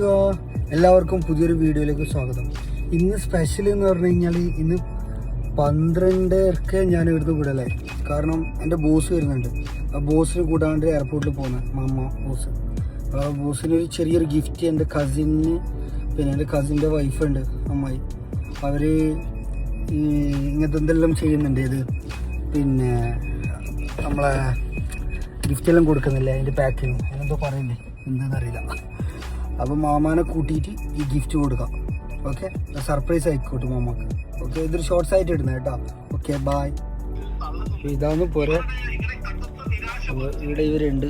എല്ലാവർക്കും പുതിയൊരു വീഡിയോയിലേക്ക് സ്വാഗതം. ഇന്ന് സ്പെഷ്യൽ എന്ന് പറഞ്ഞു കഴിഞ്ഞാൽ ഇന്ന് 12:30 ഞാൻ ഇവിടുന്ന് വിടലേ. കാരണം എൻ്റെ ബോസ് വരുന്നുണ്ട്. ആ ബോസിന് കൂടാണ്ട് എയർപോർട്ടിൽ പോകുന്നത് മാമ ബോസ്. ആ ബോസിന് ഒരു ചെറിയൊരു ഗിഫ്റ്റ് എൻ്റെ കസിന്, പിന്നെ എൻ്റെ കസിൻ്റെ വൈഫുണ്ട് അമ്മായി. അവർ ഇങ്ങനത്തെ എന്തെല്ലാം ചെയ്യുന്നുണ്ട്. ഇത് പിന്നെ നമ്മളെ ഗിഫ്റ്റെല്ലാം കൊടുക്കുന്നില്ലേ, അതിൻ്റെ പാക്കിങ് അതിനെന്തോ പറയുന്നില്ലേ, എന്താണെന്നറിയില്ല. അപ്പോൾ മാമാനെ കൂട്ടിയിട്ട് ഈ ഗിഫ്റ്റ് കൊടുക്കാം. ഓക്കെ, സർപ്രൈസ് ആയിക്കോട്ടെ മാമാക്ക്. ഓക്കെ, ഇതൊരു ഷോർട്സ് ആയിട്ട് ഇടുന്നത് കേട്ടോ. Okay, bye. ഇതാന്ന് പോരെ. ഇവിടെ ഇവരുണ്ട്.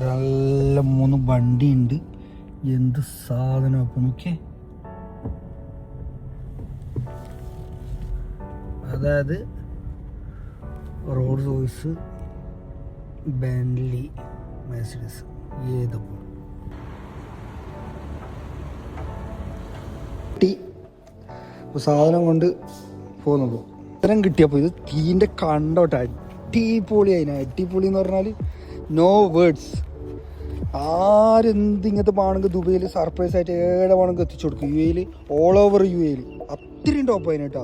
നല്ല 3 വണ്ടിയുണ്ട്. എന്ത് സാധനം അപ്പം നോക്കിയേ. അതായത് റോൾസ് റോയ്സ്, ബെന്റ്ലി, മെഴ്സിഡീസ്, ഏതപ്പോൾ സാധനം കൊണ്ട് പോകുന്നു. ഇത്തരം കിട്ടിയപ്പോൾ ഇത് തീൻ്റെ കണ്ടോട്ടെ അടിപൊളി. അടിപൊളി എന്ന് പറഞ്ഞാൽ നോ വേർഡ്സ്. ആരെന്തിങ്ങനത്തെ വേണമെങ്കിൽ ദുബൈയിൽ സർപ്രൈസ് ആയിട്ട് ഏടെ വേണമെങ്കിൽ എത്തിച്ചു കൊടുക്കും. യു എയിൽ, ഓൾ ഓവർ യു എയിൽ അത്രയും ടോപ്പ് അതിന് കേട്ടോ.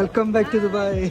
Welcome back to Dubai.